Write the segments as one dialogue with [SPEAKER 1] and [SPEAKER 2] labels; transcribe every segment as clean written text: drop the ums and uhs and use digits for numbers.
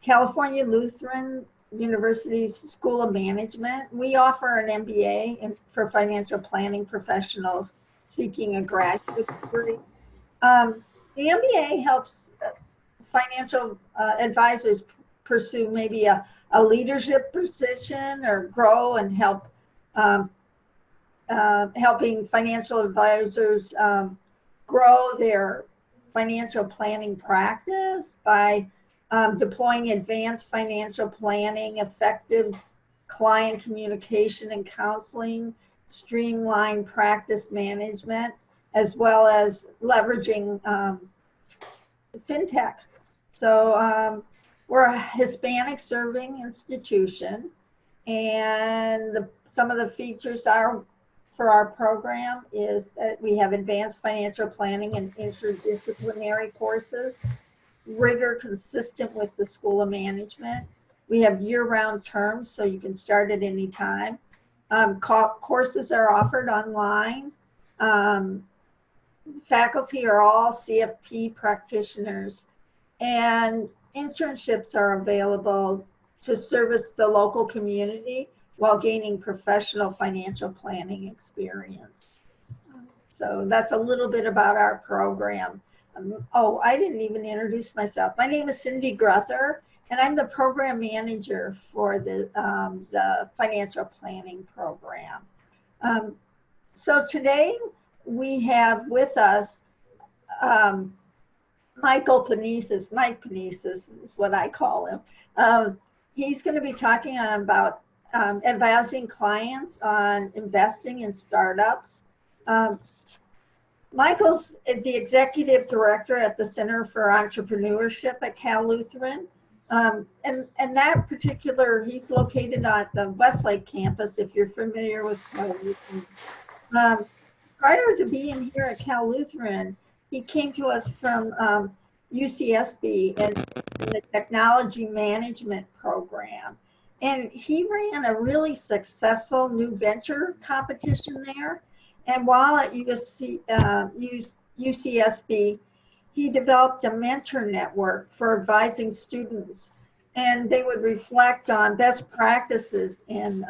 [SPEAKER 1] California Lutheran University's School of Management. We offer an MBA for financial planning professionals seeking a graduate degree. The MBA helps financial advisors pursue maybe a leadership position or grow and help helping financial advisors grow their financial planning practice by deploying advanced financial planning, effective client communication and counseling, streamlined practice management, as well as leveraging fintech. So we're a Hispanic serving institution, and some of the features for our program is that we have advanced financial planning and interdisciplinary courses, rigor consistent with the School of Management. We have year-round terms, so you can start at any time. Courses are offered online. Faculty are all CFP practitioners, and internships are available to service the local community while gaining professional financial planning experience. So that's a little bit about our program. Oh, I didn't even introduce myself. My name is Cindy Gruther, and I'm the program manager for the financial planning program. So today we have with us Michael Panesis. Mike Panesis is what I call him. He's going to be talking about advising clients on investing in startups. Michael's the executive director at the Center for Entrepreneurship at Cal Lutheran. And that particular, he's located at the Westlake campus, if you're familiar with Cal Lutheran. Prior to being here at Cal Lutheran, he came to us from UCSB and the technology management program. And he ran a really successful new venture competition there. And while at UCSB, he developed a mentor network for advising students. And they would reflect on best practices in,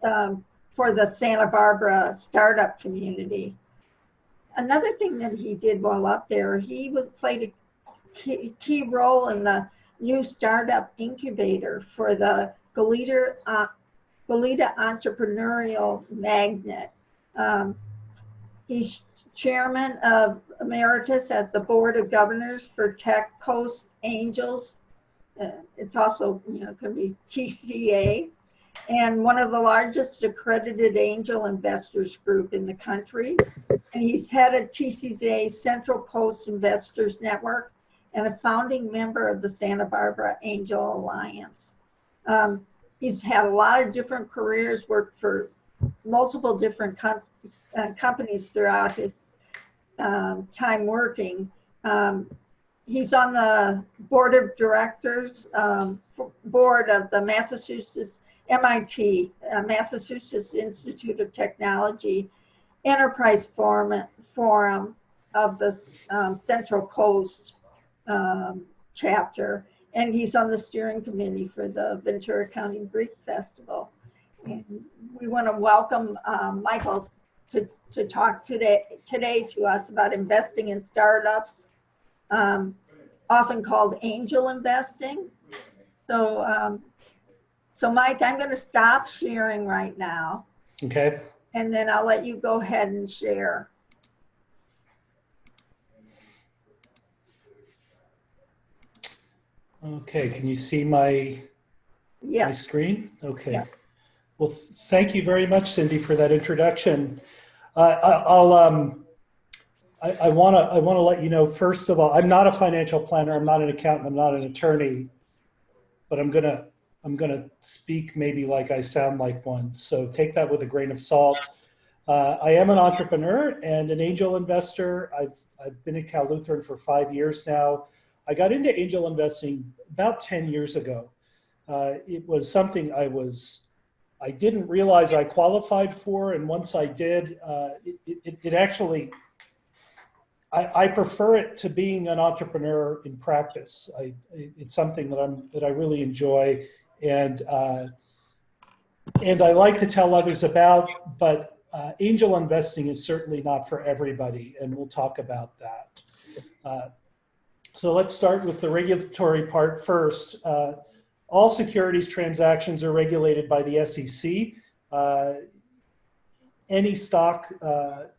[SPEAKER 1] for the Santa Barbara startup community. Another thing that he did while up there, he played a key role in the new startup incubator for the Goleta Entrepreneurial Magnet. He's chairman of emeritus at the Board of Governors for Tech Coast Angels. It's also, could be TCA, and one of the largest accredited angel investors group in the country. And he's head of TCA Central Coast Investors Network and a founding member of the Santa Barbara Angel Alliance. He's had a lot of different careers, worked for multiple different companies throughout his time working. He's on the board of directors, board of the MIT, Massachusetts Institute of Technology, Enterprise Forum of the Central Coast chapter, and he's on the steering committee for the Ventura County Greek Festival. And we want to welcome Michael to talk today to us about investing in startups, often called angel investing. So, Mike, I'm going to stop sharing right now.
[SPEAKER 2] Okay.
[SPEAKER 1] And then I'll let you go ahead and share.
[SPEAKER 2] Okay, can you see my screen? Okay.
[SPEAKER 1] Yeah.
[SPEAKER 2] Well, thank you very much, Cindy, for that introduction. I want to let you know, first of all, I'm not a financial planner, I'm not an accountant, I'm not an attorney, but I'm gonna speak maybe like I sound like one. So take that with a grain of salt. I am an entrepreneur and an angel investor. I've been at Cal Lutheran for 5 years now. I got into angel investing about 10 years ago. It was something I didn't realize I qualified for, and once I did, it actually I prefer it to being an entrepreneur in practice. It's something that I really enjoy, and I like to tell others about. But angel investing is certainly not for everybody, and we'll talk about that. So let's start with the regulatory part first. All securities transactions are regulated by the SEC. Any stock,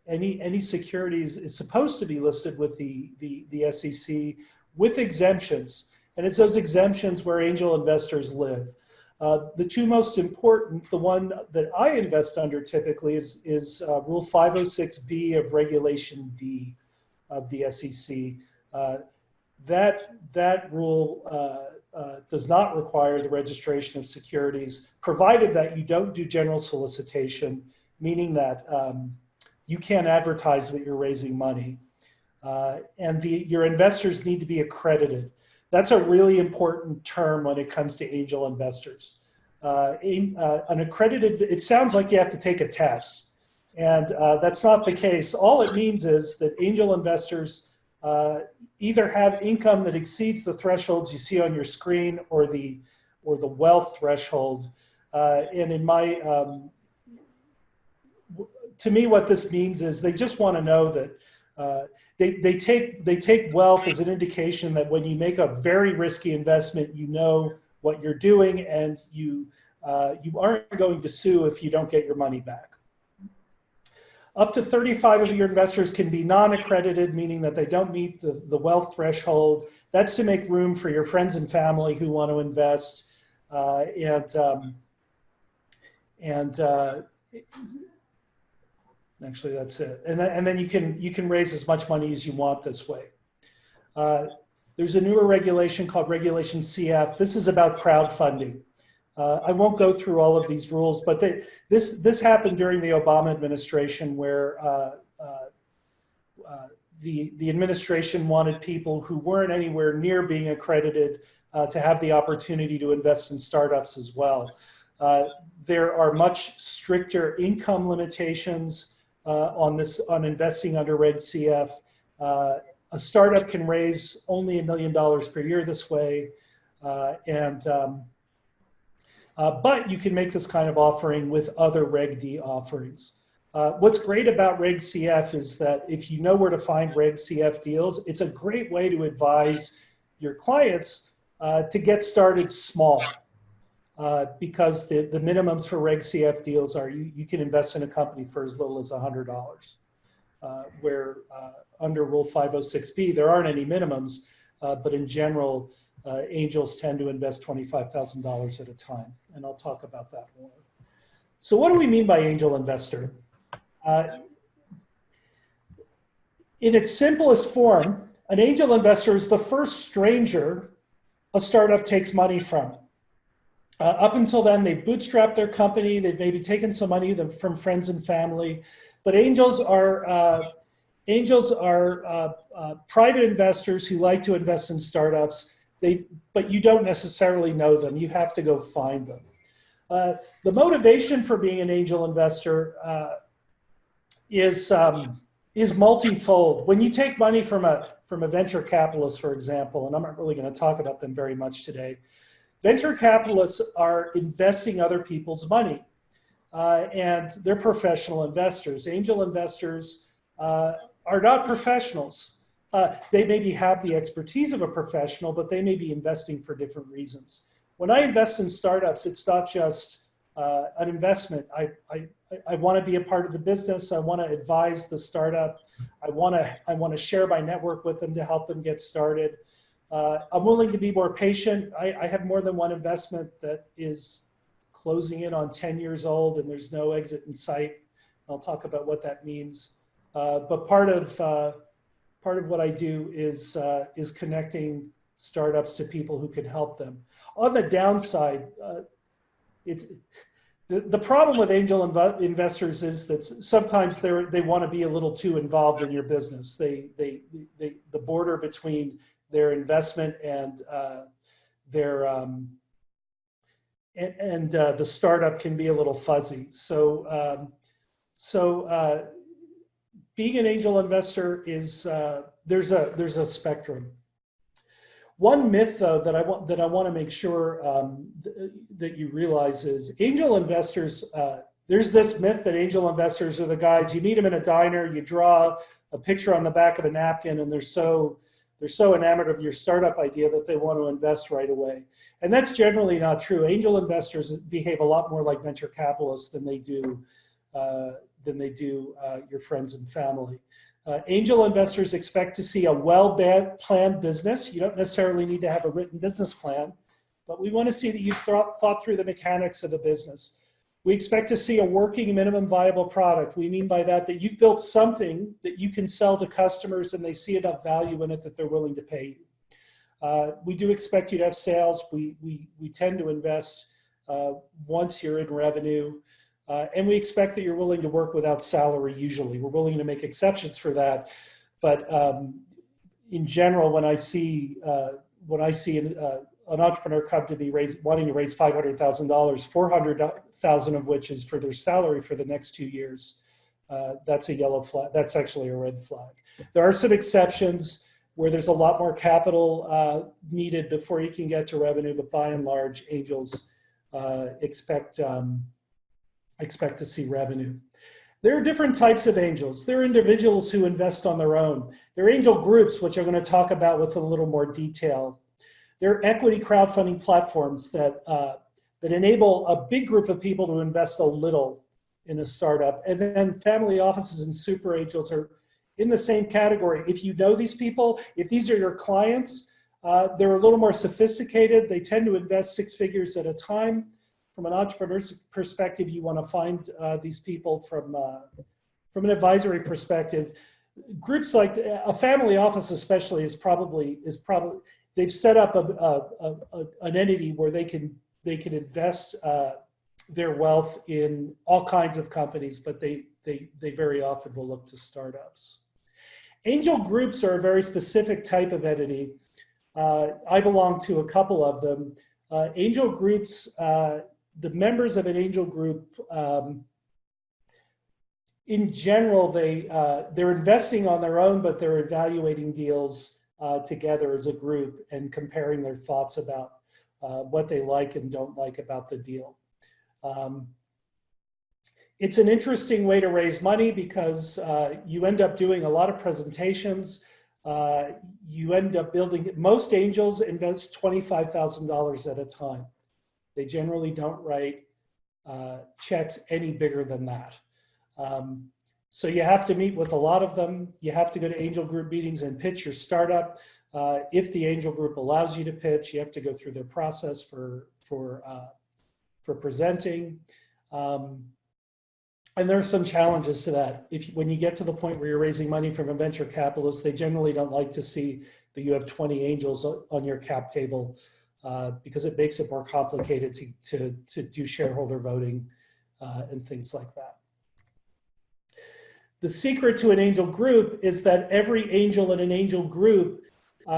[SPEAKER 2] any securities is supposed to be listed with the SEC with exemptions. And it's those exemptions where angel investors live. The two most important, the one that I invest under typically is Rule 506B of Regulation D of the SEC. That rule does not require the registration of securities, provided that you don't do general solicitation, meaning that you can't advertise that you're raising money. And your investors need to be accredited. That's a really important term when it comes to angel investors. An accredited, it sounds like you have to take a test, and that's not the case. All it means is that angel investors either have income that exceeds the thresholds you see on your screen or the wealth threshold. And in my, to me, what this means is they just want to know that they take wealth as an indication that when you make a very risky investment, you know what you're doing, and you aren't going to sue if you don't get your money back. Up to 35 of your investors can be non-accredited, meaning that they don't meet the wealth threshold. That's to make room for your friends and family who want to invest. Actually, that's it. And then you can raise as much money as you want this way. There's a newer regulation called Regulation CF. This is about crowdfunding. I won't go through all of these rules, but this happened during the Obama administration, where the administration wanted people who weren't anywhere near being accredited to have the opportunity to invest in startups as well. There are much stricter income limitations on investing under Reg CF. A startup can raise only $1 million per year this way, but you can make this kind of offering with other Reg D offerings. What's great about Reg CF is that if you know where to find Reg CF deals, it's a great way to advise your clients to get started small. Because the minimums for Reg CF deals are you can invest in a company for as little as $100, where under Rule 506B, there aren't any minimums, but in general, angels tend to invest $25,000 at a time, and I'll talk about that more. So what do we mean by angel investor? In its simplest form, an angel investor is the first stranger a startup takes money from. Up until then, they've bootstrapped their company. They've maybe taken some money from friends and family, but angels are private investors who like to invest in startups. But you don't necessarily know them. You have to go find them. The motivation for being an angel investor is multifold. When you take money from a venture capitalist, for example, and I'm not really going to talk about them very much today, venture capitalists are investing other people's money, and they're professional investors. Angel investors are not professionals. They maybe have the expertise of a professional, but they may be investing for different reasons. When I invest in startups, it's not just an investment. I want to be a part of the business. I want to advise the startup. I want to share my network with them to help them get started. I'm willing to be more patient. I have more than one investment that is closing in on 10 years old, and there's no exit in sight. I'll talk about what that means. But part of what I do is connecting startups to people who can help them. On the downside, the problem with angel investors is that sometimes they want to be a little too involved in your business. The border between their investment and the startup can be a little fuzzy. So being an angel investor is, there's a spectrum. One myth, though, that I want to make sure that you realize is angel investors. There's this myth that angel investors are the guys you meet them in a diner, you draw a picture on the back of a napkin, and they're so enamored of your startup idea that they want to invest right away. And that's generally not true. Angel investors behave a lot more like venture capitalists than they do your friends and family. Angel investors expect to see a well-planned business. You don't necessarily need to have a written business plan, but we want to see that you've thought through the mechanics of the business. We expect to see a working minimum viable product. We mean by that you've built something that you can sell to customers and they see enough value in it that they're willing to pay you. We do expect you to have sales. We tend to invest once you're in revenue. And we expect that you're willing to work without salary usually. We're willing to make exceptions for that. But in general, when I see an entrepreneur come to me wanting to raise $500,000, $400,000 of which is for their salary for the next 2 years, that's a yellow flag. That's actually a red flag. There are some exceptions where there's a lot more capital needed before you can get to revenue, but by and large, angels expect to see revenue. There are different types of angels. There are individuals who invest on their own. There are angel groups, which I'm going to talk about with a little more detail. There are equity crowdfunding platforms that enable a big group of people to invest a little in a startup. And then family offices and super angels are in the same category. If you know these people, if these are your clients, they're a little more sophisticated. They tend to invest 6 figures at a time. From an entrepreneur's perspective, you want to find these people from an advisory perspective. Groups like a family office, especially, is probably they've set up an entity where they can invest their wealth in all kinds of companies, but they very often will look to startups. Angel groups are a very specific type of entity. I belong to a couple of them. Angel groups. The members of an angel group, in general, they're investing on their own, but they're evaluating deals together as a group and comparing their thoughts about what they like and don't like about the deal. It's an interesting way to raise money because you end up doing a lot of presentations. You end up building, most angels invest $25,000 at a time. They generally don't write checks any bigger than that. So you have to meet with a lot of them. You have to go to angel group meetings and pitch your startup. If the angel group allows you to pitch, you have to go through their process for presenting. And there are some challenges to that. When you get to the point where you're raising money from a venture capitalist, they generally don't like to see that you have 20 angels on your cap table. Because it makes it more complicated to do shareholder voting and things like that. The secret to an angel group is that every angel in an angel group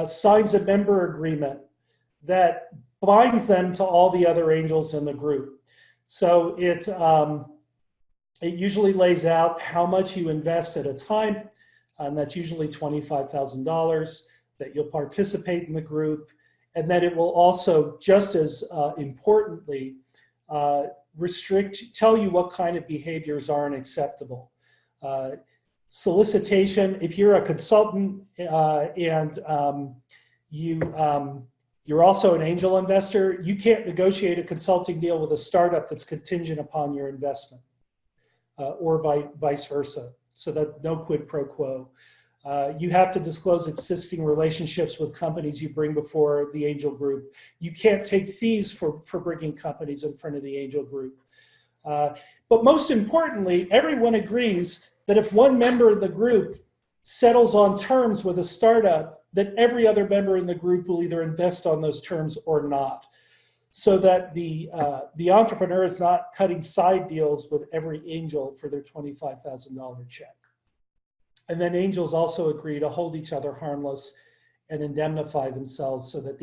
[SPEAKER 2] signs a member agreement that binds them to all the other angels in the group. So it usually lays out how much you invest at a time, and that's usually $25,000, that you'll participate in the group, and that it will also, just as importantly, tell you what kind of behaviors aren't acceptable. Solicitation, if you're a consultant and you're also an angel investor, you can't negotiate a consulting deal with a startup that's contingent upon your investment, or vice versa. So that no quid pro quo. You have to disclose existing relationships with companies you bring before the angel group. You can't take fees for bringing companies in front of the angel group. But most importantly, everyone agrees that if one member of the group settles on terms with a startup, that every other member in the group will either invest on those terms or not. So that the entrepreneur is not cutting side deals with every angel for their $25,000 check. And then angels also agree to hold each other harmless and indemnify themselves so that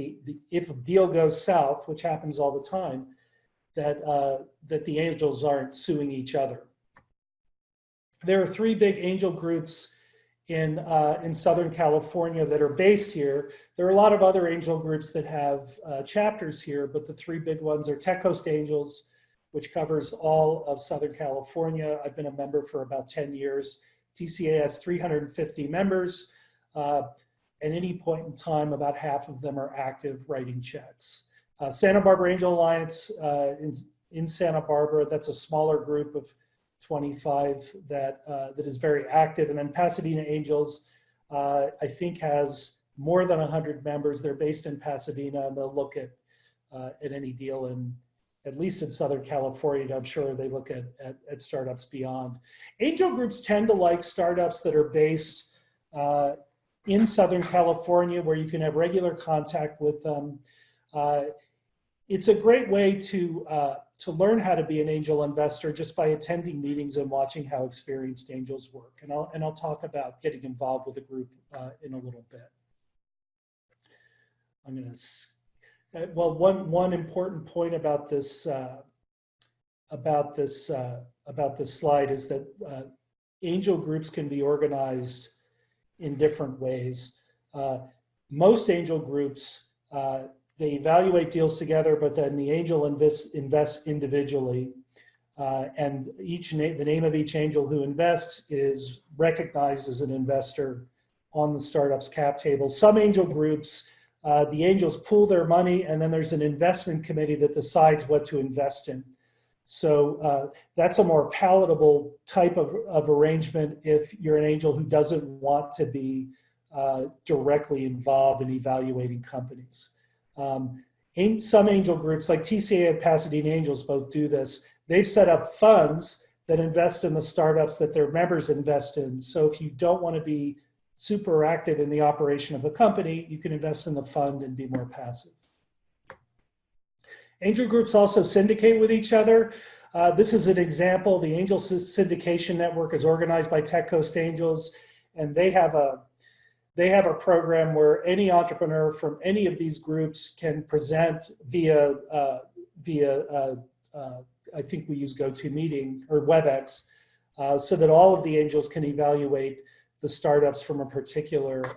[SPEAKER 2] if a deal goes south, which happens all the time, that the angels aren't suing each other. there are three big angel groups in Southern California that are based here. There are a lot of other angel groups that have chapters here, but the three big ones are Tech Coast Angels, which covers all of Southern California. I've been a member for about 10 years. TCA has 350 members. At any point in time, about half of them are active writing checks. Santa Barbara Angel Alliance in Santa Barbara, that's a smaller group of 25 that is very active. And then Pasadena Angels, I think, has more than 100 members. They're based in Pasadena, and they'll look at any deal at least in Southern California. I'm sure they look at startups beyond. Angel groups tend to like startups that are based in Southern California, where you can have regular contact with them. It's a great way to learn how to be an angel investor just by attending meetings and watching how experienced angels work. And I'll talk about getting involved with a group in a little bit. I'm going to, well, one important point about this slide is that angel groups can be organized in different ways. Most angel groups, they evaluate deals together, but then the angel invests individually. And the name of each angel who invests is recognized as an investor on the startup's cap table. Some angel groups, the angels pool their money, and then there's an investment committee that decides what to invest in. So that's a more palatable type of arrangement if you're an angel who doesn't want to be directly involved in evaluating companies. Some angel groups like TCA and Pasadena Angels both do this. They've set up funds that invest in the startups that their members invest in. So if you don't want to be super active in the operation of the company, you can invest in the fund and be more passive. Angel groups also syndicate with each other. This is an example. The Angel Syndication Network is organized by Tech Coast Angels, and they have a program where any entrepreneur from any of these groups can present via I think we use GoToMeeting or WebEx, so that all of the angels can evaluate the startups from a particular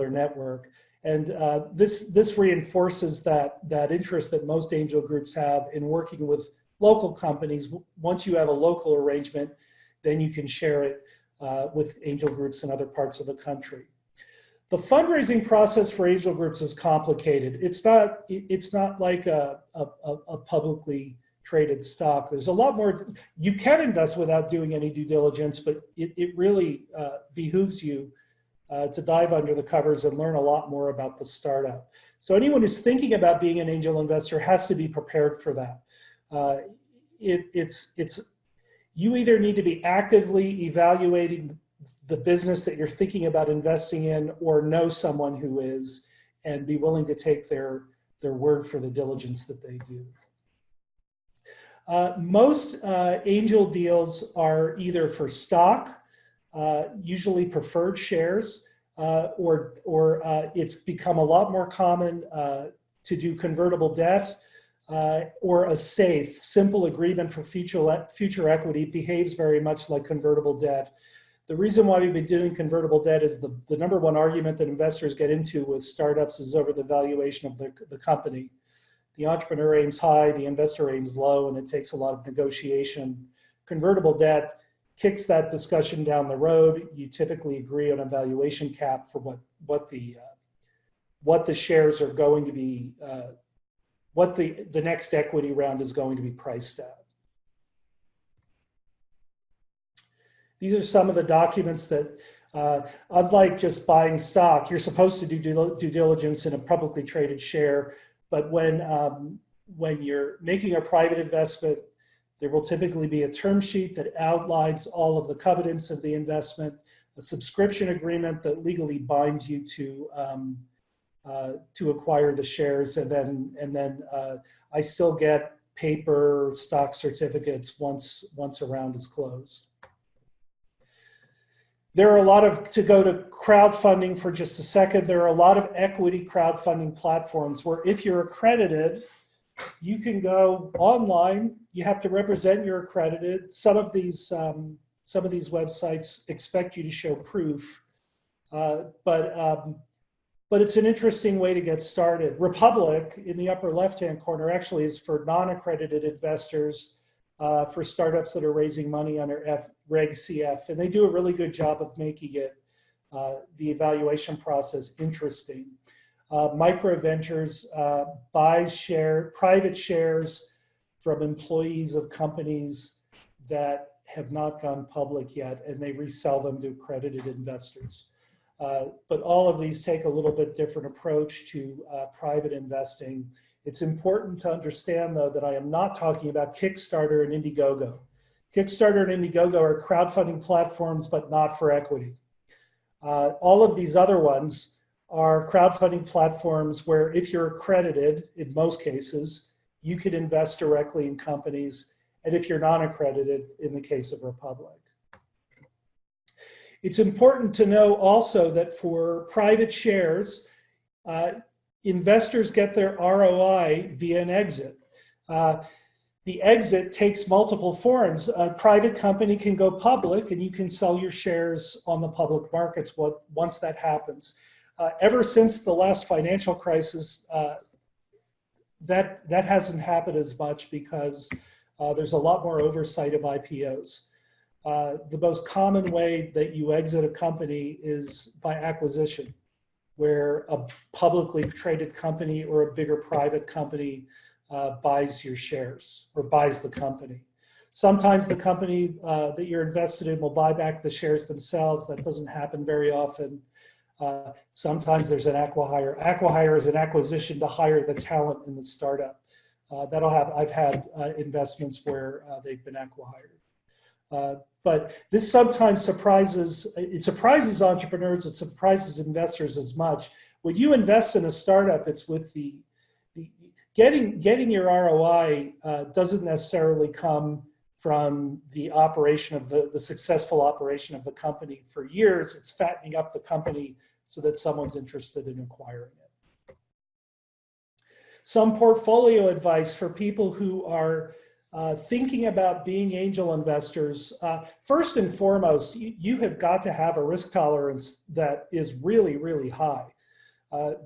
[SPEAKER 2] network. And this reinforces that interest that most angel groups have in working with local companies. Once you have a local arrangement, then you can share it with angel groups in other parts of the country. The fundraising process for angel groups is complicated. It's not like a publicly traded stock. There's a lot more. You can invest without doing any due diligence, but it really behooves you to dive under the covers and learn a lot more about the startup. So anyone who's thinking about being an angel investor has to be prepared for that. You either need to be actively evaluating the business that you're thinking about investing in, or know someone who is, and be willing to take their word for the diligence that they do. Most angel deals are either for stock, usually preferred shares, or it's become a lot more common to do convertible debt, or a safe, simple agreement for future equity. Behaves very much like convertible debt. The reason why we've been doing convertible debt is the number one argument that investors get into with startups is over the valuation of the company. The entrepreneur aims high, the investor aims low, and it takes a lot of negotiation. Convertible debt kicks that discussion down the road. You typically agree on a valuation cap for what the shares are going to be, what the next equity round is going to be priced at. These are some of the documents that, unlike just buying stock, you're supposed to do due diligence in a publicly traded share. But when you're making a private investment, there will typically be a term sheet that outlines all of the covenants of the investment, a subscription agreement that legally binds you to acquire the shares, and then I still get paper stock certificates once a round is closed. There are a lot of, to go to crowdfunding for just a second, there are a lot of equity crowdfunding platforms where if you're accredited, you can go online. You have to represent you're accredited. Some of these websites expect you to show proof, but it's an interesting way to get started. Republic in the upper left-hand corner actually is for non-accredited investors, for startups that are raising money under Reg CF, and they do a really good job of making it the evaluation process interesting. Micro Ventures buys private shares from employees of companies that have not gone public yet, and they resell them to accredited investors. But all of these take a little bit different approach to private investing. It's important to understand, though, that I am not talking about Kickstarter and Indiegogo. Kickstarter and Indiegogo are crowdfunding platforms, but not for equity. All of these other ones are crowdfunding platforms where if you're accredited, in most cases, you can invest directly in companies, and if you're non-accredited, in the case of Republic. It's important to know also that for private shares, investors get their ROI via an exit. The exit takes multiple forms. A private company can go public and you can sell your shares on the public markets once that happens. Ever since the last financial crisis, that hasn't happened as much because there's a lot more oversight of IPOs. The most common way that you exit a company is by acquisition, where a publicly traded company or a bigger private company buys your shares or buys the company. Sometimes the company that you're invested in will buy back the shares themselves. That doesn't happen very often. Sometimes there's an acqui-hire. Acqui-hire is an acquisition to hire the talent in the startup. I've had investments where they've been acqui-hired. But this sometimes surprises entrepreneurs, it surprises investors as much. When you invest in a startup, it's with getting your ROI doesn't necessarily come from the operation of the successful operation of the company for years. It's fattening up the company so that someone's interested in acquiring it. Some portfolio advice for people who are thinking about being angel investors. First and foremost, you have got to have a risk tolerance that is really, really high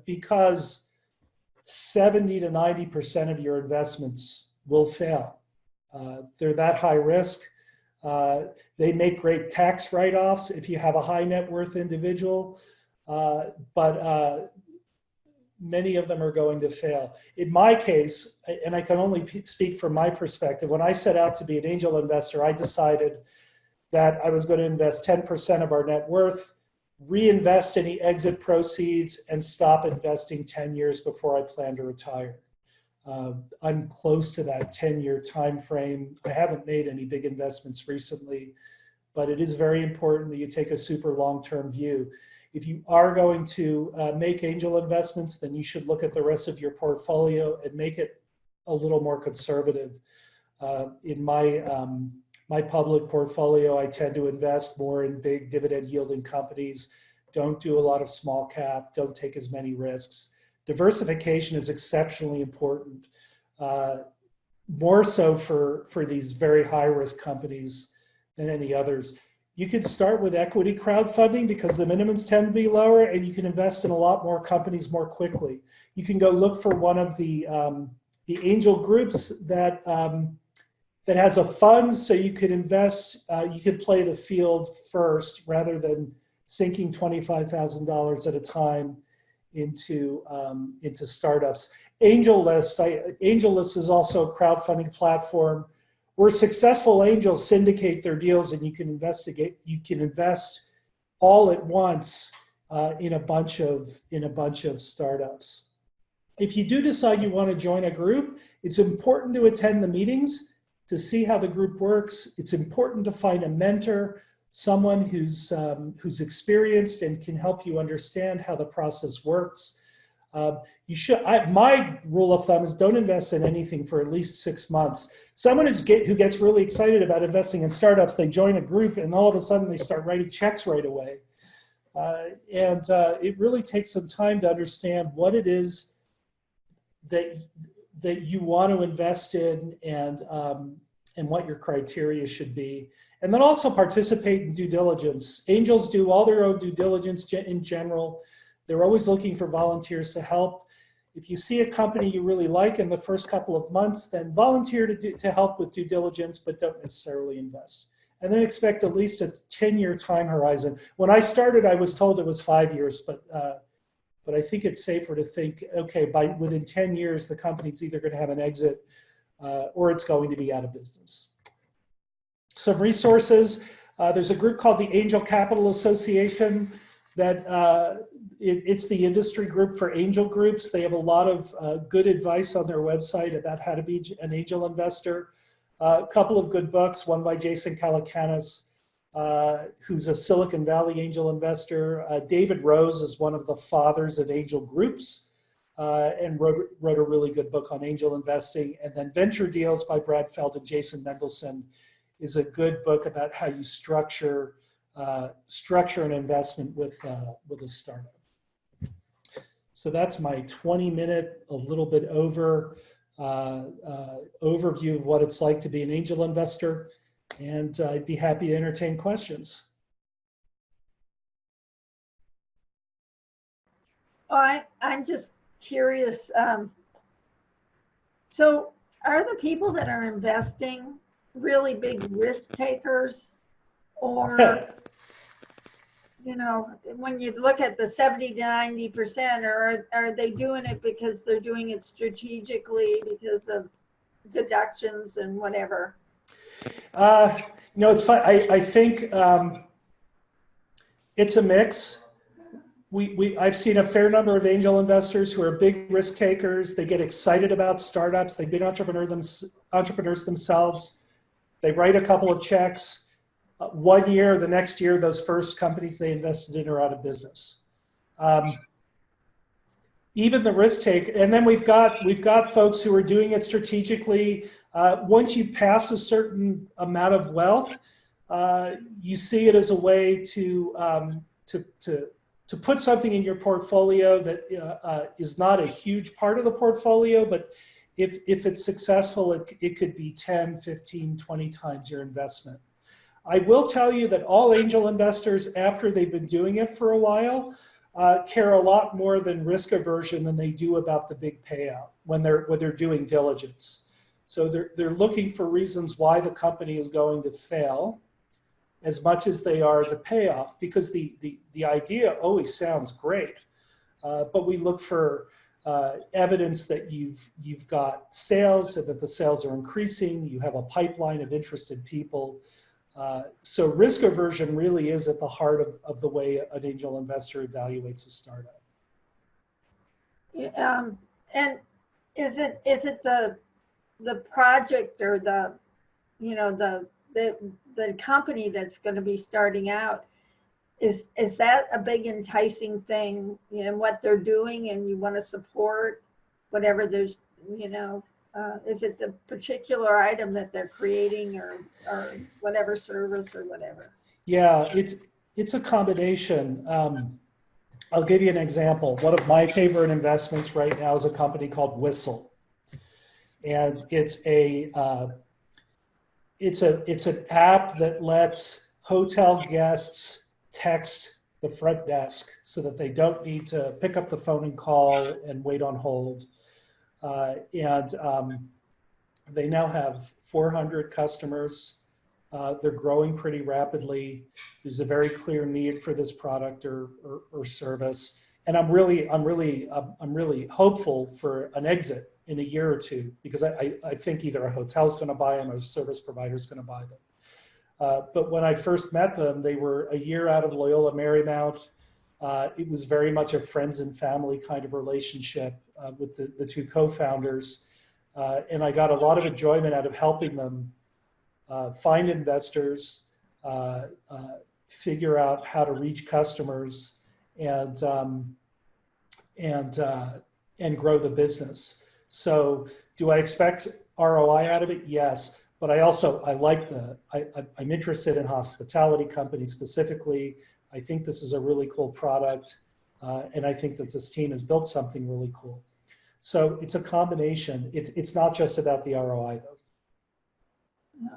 [SPEAKER 2] because 70 to 90% of your investments will fail. They're that high risk. They make great tax write-offs if you have a high net worth individual, but many of them are going to fail. In my case, and I can only speak from my perspective, when I set out to be an angel investor, I decided that I was going to invest 10% of our net worth, reinvest any exit proceeds, and stop investing 10 years before I plan to retire. I'm close to that 10-year time frame. I haven't made any big investments recently, but it is very important that you take a super long-term view. If you are going to make angel investments, then you should look at the rest of your portfolio and make it a little more conservative. In my public portfolio, I tend to invest more in big dividend yielding companies. Don't do a lot of small cap, don't take as many risks. Diversification is exceptionally important, more so for these very high risk companies than any others. You can start with equity crowdfunding because the minimums tend to be lower and you can invest in a lot more companies more quickly. You can go look for one of the angel groups that has a fund so you could invest, you could play the field first rather than sinking $25,000 at a time into startups. AngelList is also a crowdfunding platform where successful angels syndicate their deals, and you can invest all at once in a bunch of startups. If you do decide you want to join a group, it's important to attend the meetings to see how the group works. It's important to find a mentor, someone who's experienced and can help you understand how the process works. My rule of thumb is don't invest in anything for at least 6 months. Someone who gets really excited about investing in startups, they join a group and all of a sudden they start writing checks right away. It really takes some time to understand what it is that you want to invest in, and what your criteria should be. And then also participate in due diligence. Angels do all their own due diligence in general. They're always looking for volunteers to help. If you see a company you really like in the first couple of months, then volunteer to help with due diligence, but don't necessarily invest. And then expect at least a 10-year time horizon. When I started, I was told it was 5 years, but I think it's safer to think, okay, within 10 years, the company's either going to have an exit or it's going to be out of business. Some resources. There's a group called the Angel Capital Association that it's the industry group for angel groups. They have a lot of good advice on their website about how to be an angel investor. A couple of good books, one by Jason Calacanis, who's a Silicon Valley angel investor. David Rose is one of the fathers of angel groups and wrote a really good book on angel investing. And then Venture Deals by Brad Feld and Jason Mendelson is a good book about how you structure an investment with a startup. So that's my 20-minute, a little bit over, overview of what it's like to be an angel investor. And I'd be happy to entertain questions.
[SPEAKER 1] I'm just curious. So are the people that are investing really big risk takers, or you know, when you look at the 70 to 90%, or are they doing it because they're doing it strategically because of deductions and whatever?
[SPEAKER 2] You know, it's fun. I think it's a mix. I've seen a fair number of angel investors who are big risk takers. They get excited about startups. They've been entrepreneurs themselves. They write a couple of checks. 1 year, the next year, those first companies they invested in are out of business. Even the risk take, and then we've got folks who are doing it strategically. Once you pass a certain amount of wealth, you see it as a way to put something in your portfolio that is not a huge part of the portfolio, but if it's successful, it could be 10, 15, 20 times your investment. I will tell you that all angel investors, after they've been doing it for a while, care a lot more than risk aversion than they do about the big payout when they're doing diligence. So they're looking for reasons why the company is going to fail as much as they are the payoff, because the idea always sounds great, but we look for evidence that you've got sales and that the sales are increasing, you have a pipeline of interested people. So risk aversion really is at the heart of the way an angel investor evaluates a startup.
[SPEAKER 1] And is it the project or the company that's going to be starting out? Is that a big enticing thing in what they're doing, and you want to support whatever there's, is it the particular item that they're creating or whatever service or whatever?
[SPEAKER 2] Yeah, it's a combination. I'll give you an example. One of my favorite investments right now is a company called Whistle. And it's an app that lets hotel guests text the front desk so that they don't need to pick up the phone and call and wait on hold. They now have 400 customers. They're growing pretty rapidly. There's a very clear need for this product or service. And I'm really hopeful for an exit in a year or two, because I think either a hotel's going to buy them or a service provider's going to buy them. But when I first met them, they were a year out of Loyola Marymount. It was very much a friends and family kind of relationship with the two co-founders. And I got a lot of enjoyment out of helping them find investors, figure out how to reach customers, and grow the business. So do I expect ROI out of it? Yes. But I'm interested in hospitality companies specifically. I think this is a really cool product. And I think that this team has built something really cool. So it's a combination. It's not just about the ROI though.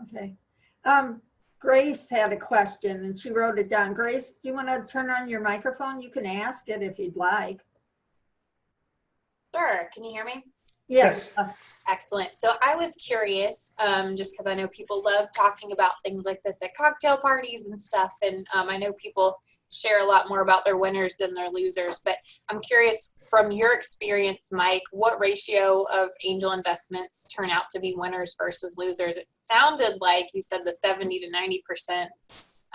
[SPEAKER 1] Okay. Grace had a question and she wrote it down. Grace, do you want to turn on your microphone? You can ask it if you'd like.
[SPEAKER 3] Sure. Can you hear me?
[SPEAKER 1] Yes.
[SPEAKER 3] Excellent. So I was curious, just because I know people love talking about things like this at cocktail parties and stuff. And I know people share a lot more about their winners than their losers. But I'm curious, from your experience, Mike, what ratio of angel investments turn out to be winners versus losers? It sounded like you said the 70 to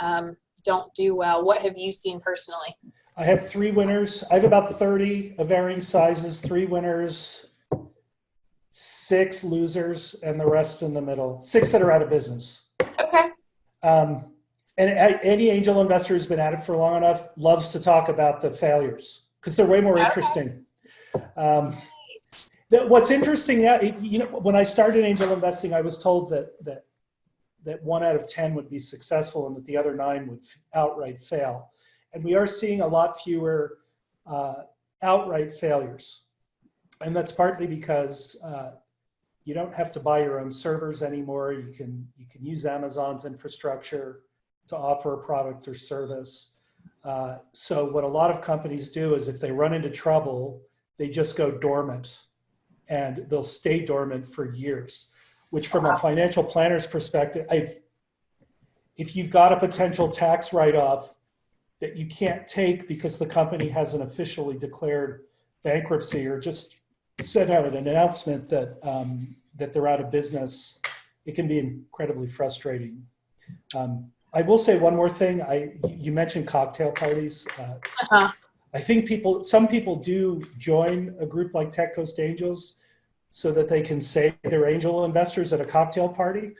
[SPEAKER 3] 90% don't do well. What have you seen personally?
[SPEAKER 2] I have 3 winners. I have about 30 of varying sizes, 3 winners, 6 losers, and the rest in the middle. 6 that are out of business.
[SPEAKER 3] Okay.
[SPEAKER 2] And any angel investor who's been at it for long enough loves to talk about the failures because they're way more interesting. What's interesting, when I started angel investing, I was told that 1 out of 10 would be successful and that the other 9 would outright fail. And we are seeing a lot fewer outright failures. And that's partly because you don't have to buy your own servers anymore. You can use Amazon's infrastructure to offer a product or service. So what a lot of companies do is if they run into trouble, they just go dormant and they'll stay dormant for years, which from a financial planner's perspective, if you've got a potential tax write-off that you can't take because the company hasn't officially declared bankruptcy or just sent out an announcement that that they're out of business, it can be incredibly frustrating. I will say one more thing. You mentioned cocktail parties. I think some people do join a group like Tech Coast Angels so that they can say they're angel investors at a cocktail party.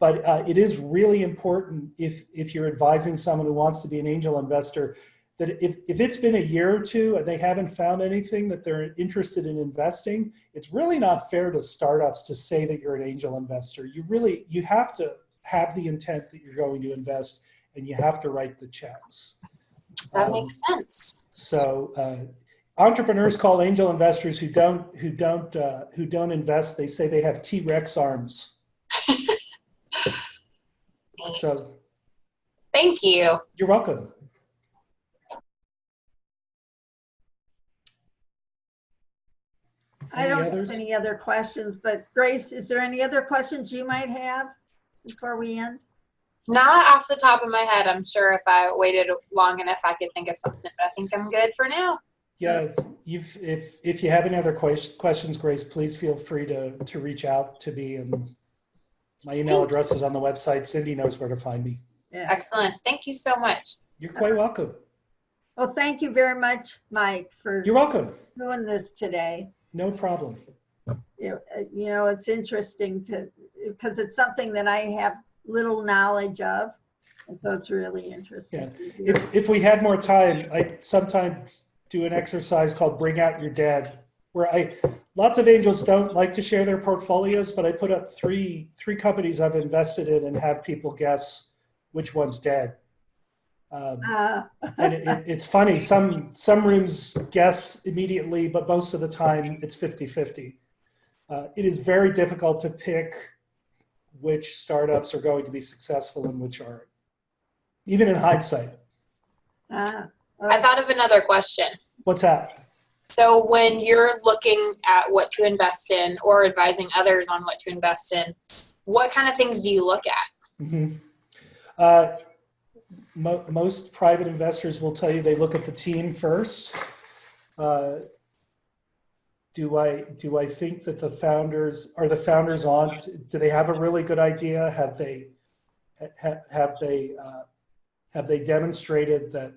[SPEAKER 2] But it is really important if you're advising someone who wants to be an angel investor, that if it's been a year or 2 and they haven't found anything that they're interested in investing, it's really not fair to startups to say that you're an angel investor. You have to have the intent that you're going to invest, and you have to write the checks.
[SPEAKER 3] That makes sense.
[SPEAKER 2] So entrepreneurs call angel investors who don't invest, they say they have T-Rex arms. So
[SPEAKER 3] thank you.
[SPEAKER 2] You're welcome.
[SPEAKER 1] I don't have any other questions, but Grace, is there any other questions you might have before we end?
[SPEAKER 3] Not off the top of my head. I'm sure if I waited long enough, I could think of something, but I think I'm good for now.
[SPEAKER 2] Yeah, if you have any other questions, Grace, please feel free to reach out to me, and my email address is on the website. Cindy knows where to find me.
[SPEAKER 1] Yeah.
[SPEAKER 3] Excellent. Thank you so much.
[SPEAKER 2] You're quite welcome.
[SPEAKER 1] Well, thank you very much, Mike, for
[SPEAKER 2] You're welcome.
[SPEAKER 1] doing this today.
[SPEAKER 2] No problem.
[SPEAKER 1] You know, it's interesting because it's something that I have little knowledge of, and so it's really interesting.
[SPEAKER 2] Yeah. If we had more time, I sometimes do an exercise called Bring Out Your Dead, where lots of angels don't like to share their portfolios, but I put up three companies I've invested in and have people guess which one's dead. And it's funny, some rooms guess immediately, but most of the time it's 50-50. It is very difficult to pick which startups are going to be successful and which aren't, even in hindsight.
[SPEAKER 3] I thought of another question.
[SPEAKER 2] What's that?
[SPEAKER 3] So when you're looking at what to invest in or advising others on what to invest in, what kind of things do you look at?
[SPEAKER 2] Mm-hmm. Most private investors will tell you they look at the team first. Do I think that the founders on? Do they have a really good idea? Have they demonstrated that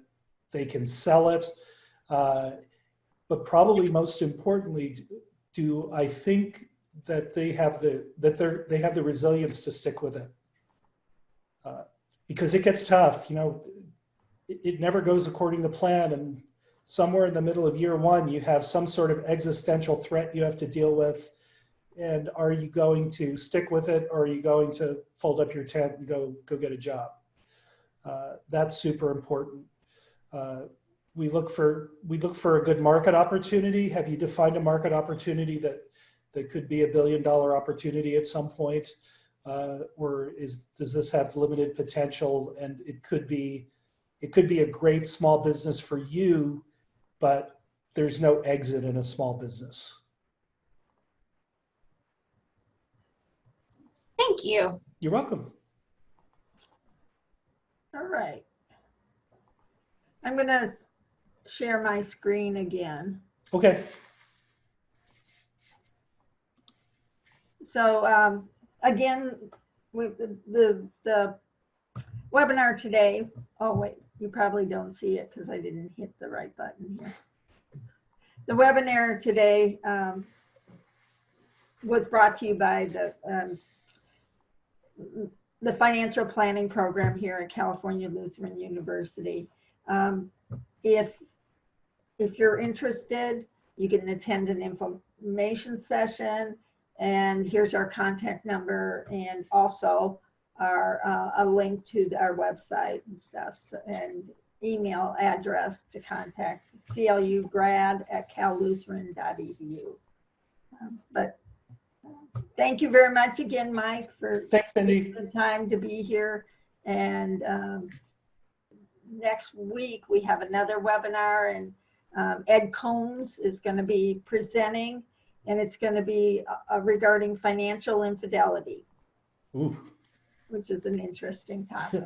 [SPEAKER 2] they can sell it? But probably most importantly, do I think that they have the resilience to stick with it? Because it gets tough, it never goes according to plan, and somewhere in the middle of year 1, you have some sort of existential threat you have to deal with. And are you going to stick with it, or are you going to fold up your tent and go get a job? That's super important. we look for a good market opportunity. Have you defined a market opportunity that could be $1 billion opportunity at some point? Or does this have limited potential, and it could be a great small business for you, but there's no exit in a small business?
[SPEAKER 3] Thank you.
[SPEAKER 2] You're welcome.
[SPEAKER 1] All right. I'm going to share my screen again.
[SPEAKER 2] Okay.
[SPEAKER 1] So again, the webinar today, oh wait, you probably don't see it because I didn't hit the right button here. The webinar today was brought to you by the financial planning program here at California Lutheran University. If you're interested, you can attend an information session, and here's our contact number, and also a link to our website and stuff, and email address to contact clugrad@callutheran.edu. But thank you very much again, Mike, for
[SPEAKER 2] Thanks, Cindy.
[SPEAKER 1] taking the time to be here. And next week we have another webinar, and Ed Combs is going to be presenting, and it's going to be regarding financial infidelity.
[SPEAKER 2] Ooh.
[SPEAKER 1] Which is an interesting topic.